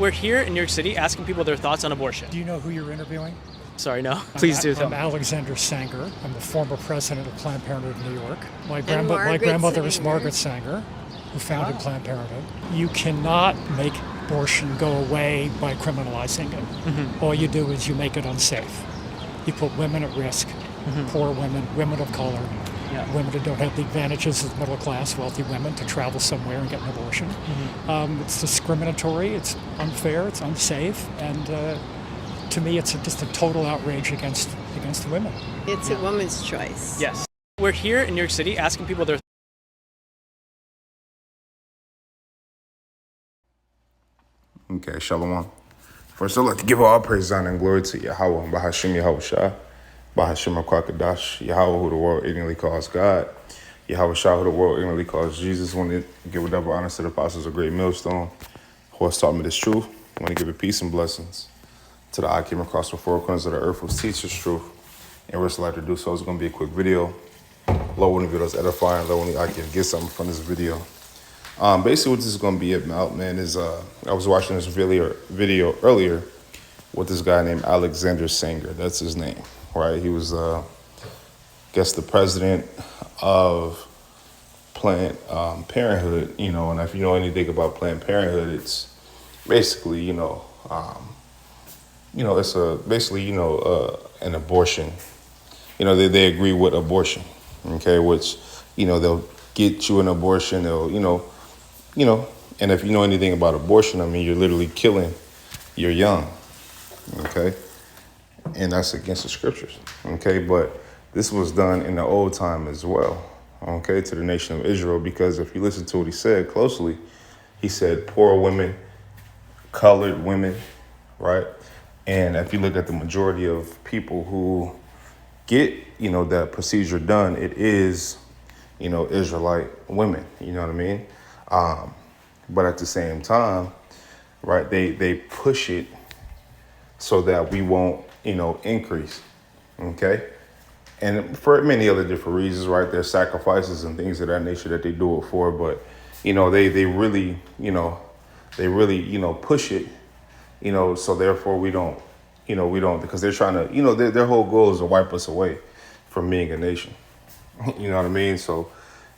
We're here in New York City asking people their thoughts on abortion. Do you know who you're interviewing? Sorry, no. Please do. I'm Alexander Sanger. I'm the former president of Planned Parenthood of New York. My Margaret grandmother is Sanger. Margaret Sanger, who founded Planned Parenthood. You cannot make abortion go away by criminalizing it. All you do is you make it unsafe. You put women at risk, poor women, women of color, women who don't have the advantages of middle class, wealthy women to travel somewhere and get an abortion. It's discriminatory, it's unfair, it's unsafe, and to me it's just a total outrage against women. It's a woman's choice. Yes. We're here in New York City asking people their Okay, Shalom. First, I'd like to give all praise, honor, and glory to Yahweh, Bahashim Yahushua, Bahashim HaKwakadash, Yahweh, who the world ignorantly calls God, Yahweh Shah, who the world ignorantly calls Jesus. I want to give whatever honor to the apostles of Great Millstone, who has taught me this truth. I want to give it peace and blessings to the I came across the four corners of the earth, who teach this truth, and we're like to do so. It's going to be a quick video. Lord, when the video is edifying, Lord, only I can get something from this video. Basically what this is going to be about, man, is I was watching this video earlier with this guy named Alexander Sanger. That's his name, right? He was, I guess, the president of Planned Parenthood, and if you know anything about Planned Parenthood, it's basically, it's basically, an abortion. They agree with abortion, okay, which, they'll get you an abortion, they'll, and if you know anything about abortion, I mean, you're literally killing your young, okay? And that's against the scriptures, okay? But this was done in the old time as well, okay, to the nation of Israel, because if you listen to what he said closely, he said poor women, colored women, right? And if you look at the majority of people who get, that procedure done, it is, Israelite women, you know what I mean? But at the same time, right, they push it so that we won't, increase, okay? And for many other different reasons, right, there's sacrifices and things of that nature that they do it for, but, they really, push it, so therefore we don't, because they're trying to, their whole goal is to wipe us away from being a nation. You know what I mean? So,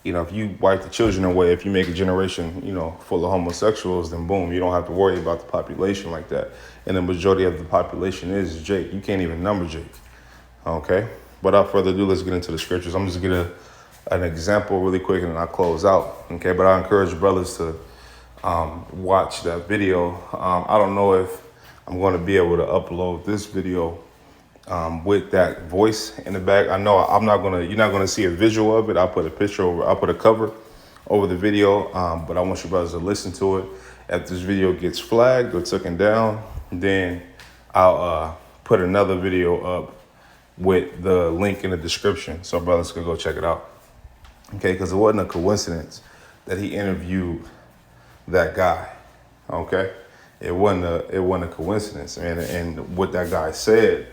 if you wipe the children away, if you make a generation, full of homosexuals, then boom, you don't have to worry about the population like that. And the majority of the population is Jake. You can't even number Jake. Okay? But without further ado, let's get into the scriptures. I'm just going to get an example really quick and then I'll close out. Okay? But I encourage brothers to watch that video. I don't know if I'm going to be able to upload this video with that voice in the back. I know you're not gonna see a visual of it. I'll put a cover over the video, but I want you brothers to listen to it. If this video gets flagged or taken down, then I'll put another video up with the link in the description so brothers can go check it out. Okay, because it wasn't a coincidence that he interviewed that guy. Okay, it wasn't a coincidence, man. And what that guy said,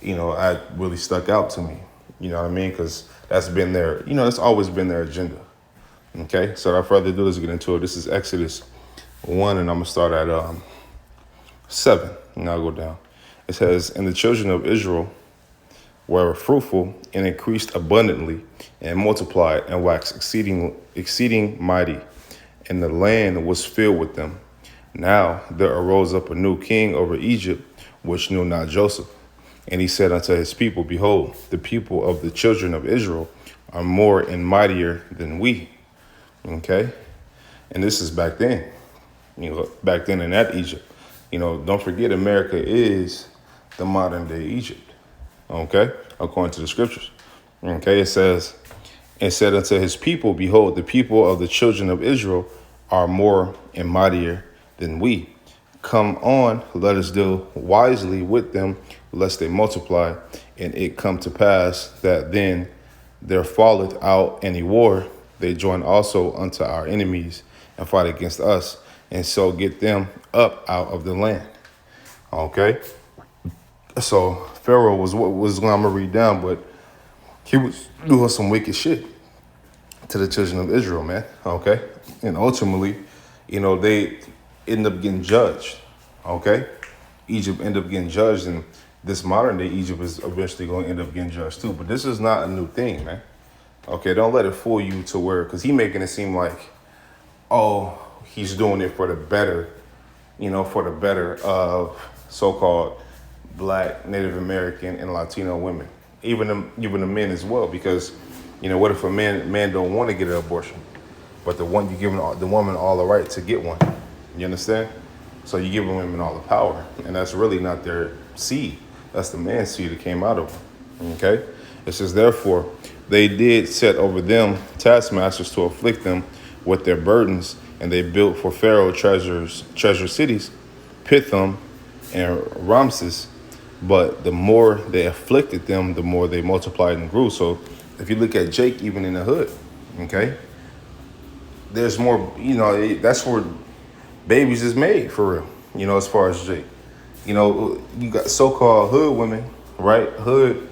I really stuck out to me. You know what I mean? Because that's been their, that's always been their agenda. Okay, so without further ado, let's get into it. This is Exodus 1, and I'm going to start at 7, and I'll go down. It says, "And the children of Israel were fruitful and increased abundantly and multiplied and waxed exceeding mighty, and the land was filled with them. Now there arose up a new king over Egypt, which knew not Joseph. And he said unto his people, Behold, the people of the children of Israel are more and mightier than we." Okay? And this is back then, back then in that Egypt. Don't forget America is the modern day Egypt. Okay? According to the scriptures. Okay? It says, "And said unto his people, Behold, the people of the children of Israel are more and mightier than we. Come on, let us deal wisely with them, lest they multiply. And it come to pass that then there falleth out any war, they join also unto our enemies and fight against us, and so get them up out of the land." Okay? So Pharaoh was I'm going to read down, but he was doing some wicked shit to the children of Israel, man. Okay? And ultimately, they end up getting judged. Okay, Egypt ended up getting judged, and this modern day Egypt is eventually going to end up getting judged too. But this is not a new thing, man. Okay, don't let it fool you to where, because he making it seem like, oh, he's doing it for the better, for the better of so-called Black, Native American, and Latino women, even the men as well. Because, what if a man don't want to get an abortion, but you giving the woman all the right to get one? You understand? So you give women all the power, and that's really not their seed. That's the man's seed that came out of them. Okay? It says, therefore, they did set over them taskmasters to afflict them with their burdens, and they built for Pharaoh treasure cities, Pithom and Ramses. But the more they afflicted them, the more they multiplied and grew. So if you look at Jake, even in the hood, okay, there's more, that's where babies is made for real, as far as Jake. You got so-called hood women, right? Hood,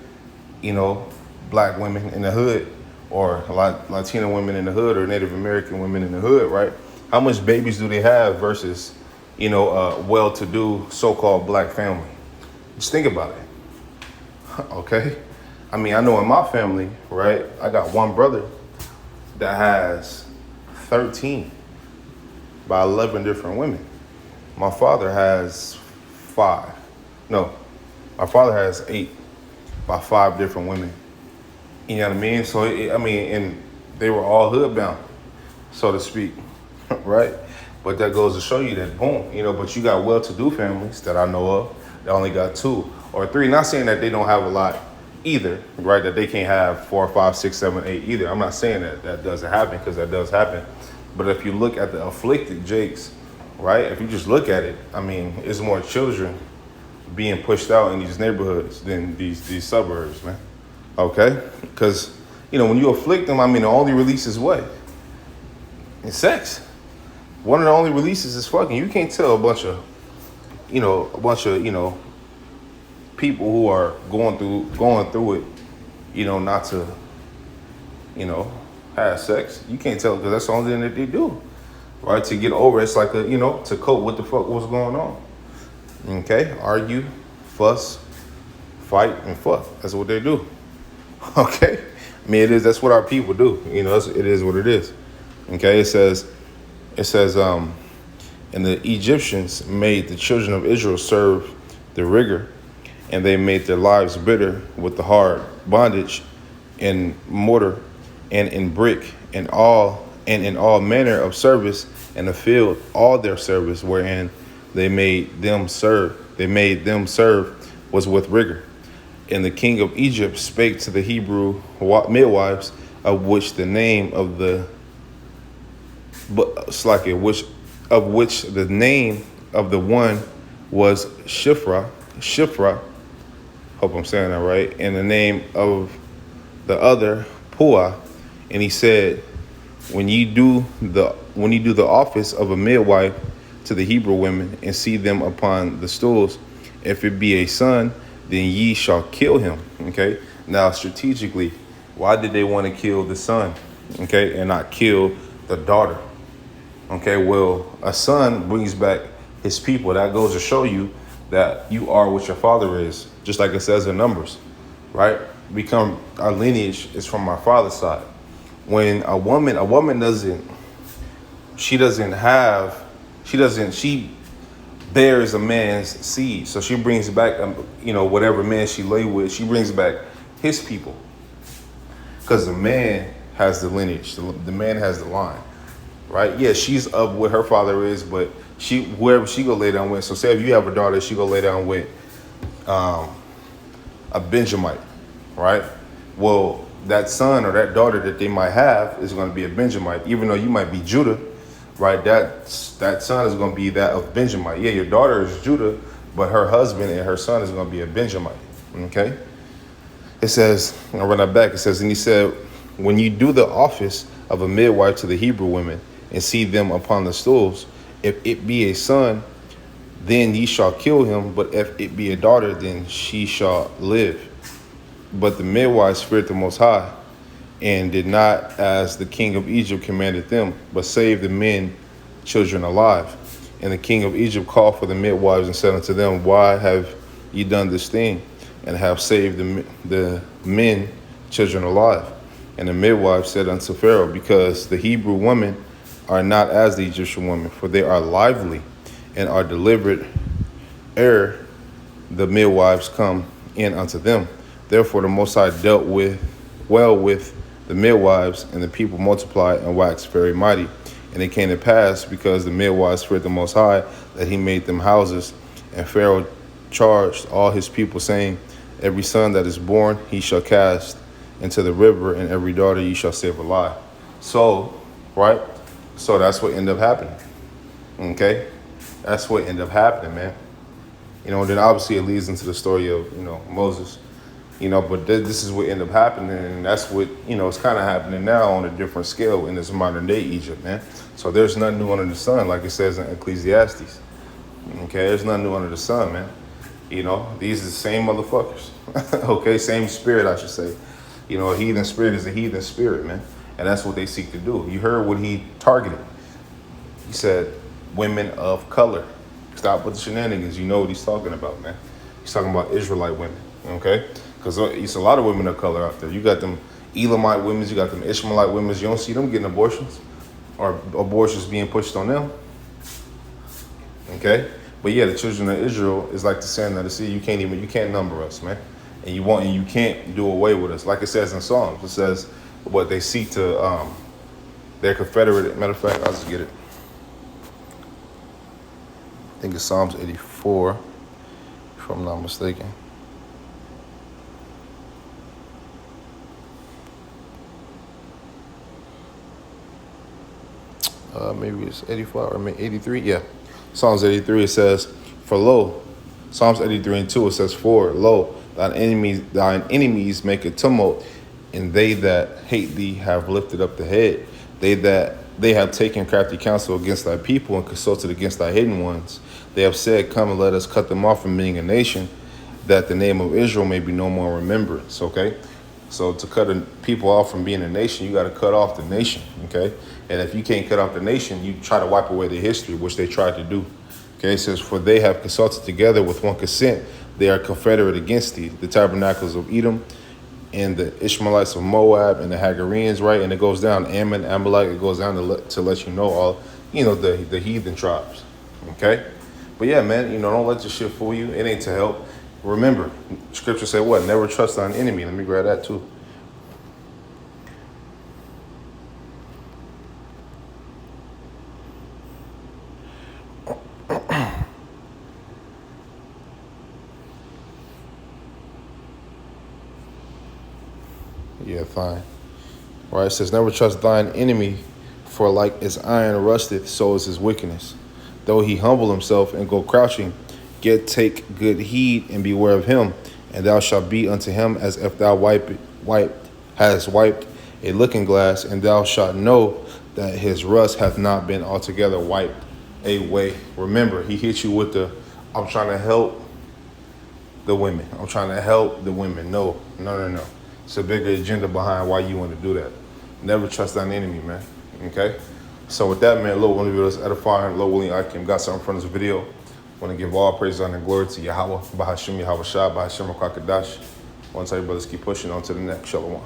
Black women in the hood, or Latino women in the hood, or Native American women in the hood, right? How much babies do they have versus, well-to-do so-called Black family? Just think about it, okay? I mean, I know in my family, right, I got one brother that has 13 by 11 different women. My father has 5. No, my father has 8 by 5 different women. You know what I mean? So, and they were all hood bound, so to speak, right? But that goes to show you that, boom, but you got well-to-do families that I know of that only got 2 or 3. Not saying that they don't have a lot either, right? That they can't have 4, 5, 6, 7, 8 either. I'm not saying that doesn't happen, because that does happen. But if you look at the afflicted Jakes, right? If you just look at it, it's more children being pushed out in these neighborhoods than these suburbs, man. Okay? Because, when you afflict them, the only release is what? It's sex. One of the only releases is fucking. You can't tell a bunch of people who are going through it, not to, have sex. You can't tell, because that's the only thing that they do, right? To get over it. It's like to cope with the fuck what's going on. Okay? Argue, fuss, fight, and fuck. That's what they do. Okay? That's what our people do. It is what it is. Okay? It says, and the Egyptians made the children of Israel serve the rigor, and they made their lives bitter with the hard bondage in mortar and in brick and in all manner of service in the field, all their service wherein they made them serve was with rigor. And the king of Egypt spake to the Hebrew midwives, of which the name of the name of the one was Shifra, hope I'm saying that right, and the name of the other Puah. And he said, when you do the office of a midwife to the Hebrew women, and see them upon the stools, if it be a son, then ye shall kill him. Okay. Now, strategically, why did they want to kill the son, okay, and not kill the daughter? Okay, well, a son brings back his people. That goes to show you that you are what your father is, just like it says in Numbers, right? Our lineage is from our father's side. When a woman she bears a man's seed. So she brings back, whatever man she lay with, she brings back his people. Because the man has the lineage, the man has the line, right? Yeah, she's of what her father is, but whoever she go lay down with. So say if you have a daughter, she go lay down with a Benjamite, right? Well, that son or that daughter that they might have is going to be a Benjamite, even though you might be Judah, right? That son is going to be that of Benjamite. Yeah, your daughter is Judah, but her husband and her son is going to be a Benjamite. Okay? It says, I'll run that back. It says, and he said, when you do the office of a midwife to the Hebrew women and see them upon the stools, if it be a son, then ye shall kill him. But if it be a daughter, then she shall live. But the midwives feared the Most High, and did not as the king of Egypt commanded them, but saved the men, children alive. And the king of Egypt called for the midwives and said unto them, why have ye done this thing, and have saved the men, children alive? And the midwives said unto Pharaoh, because the Hebrew women are not as the Egyptian women, for they are lively and are delivered ere the midwives come in unto them. Therefore the Most High dealt well with the midwives, and the people multiplied and waxed very mighty. And it came to pass, because the midwives feared the Most High, that he made them houses. And Pharaoh charged all his people, saying, every son that is born he shall cast into the river, and every daughter ye shall save alive. So, right? So that's what ended up happening. Okay? That's what ended up happening, man. And then obviously it leads into the story of, Moses. But this is what ended up happening, and that's what, it's kind of happening now on a different scale in this modern day Egypt, man. So there's nothing new under the sun, like it says in Ecclesiastes. Okay, there's nothing new under the sun, man. These are the same motherfuckers. Okay, same spirit, I should say. A heathen spirit is a heathen spirit, man. And that's what they seek to do. You heard what he targeted. He said, women of color. Stop with the shenanigans. You know what he's talking about, man. He's talking about Israelite women, okay? Because it's a lot of women of color out there. You got them Elamite women, you got them Ishmaelite women. You don't see them getting abortions or abortions being pushed on them, okay? But yeah, the children of Israel is like the sand of the sea. You can't number us, man. And you can't do away with us. Like it says in Psalms, it says what they seek to, they're confederate. Matter of fact, I'll just get it. I think it's Psalms 84, if I'm not mistaken. Maybe it's 85 or maybe 83. Yeah. Psalms 83, it says, for lo, Psalms 83 and 2, it says, for lo, thine enemies make a tumult, and they that hate thee have lifted up the head. They have taken crafty counsel against thy people and consulted against thy hidden ones. They have said, come and let us cut them off from being a nation, that the name of Israel may be no more in remembrance, okay? So to cut people off from being a nation, you got to cut off the nation, okay? And if you can't cut off the nation, you try to wipe away their history, which they tried to do. Okay, it says, for they have consulted together with one consent. They are confederate against thee, the tabernacles of Edom, and the Ishmaelites of Moab, and the Hagarenes, right? And it goes down, Ammon, Amalek, it goes down to let you know all, the heathen tribes, okay? But yeah, man, don't let this shit fool you. It ain't to help. Remember, scripture said what? Never trust thine enemy. Let me grab that too. Yeah, fine. Right, it says, never trust thine enemy, for like as iron rusteth, so is his wickedness. Though he humble himself and go crouching, yet take good heed and beware of him, and thou shalt be unto him as if thou hast wiped a looking glass, and thou shalt know that his rust hath not been altogether wiped away. Remember, he hit you with I'm trying to help the women. I'm trying to help the women. No. It's a bigger agenda behind why you want to do that. Never trust thine enemy, man. Okay? So with that, man, Lord, one of you is edifying. Lord willing, I got something from this video. Want to give all praise, honor, and glory to Yahweh, Bahashim Yahweh Shah, Bahashim Kwakadash. Want to tell you brothers, keep pushing on to the next. Shalom.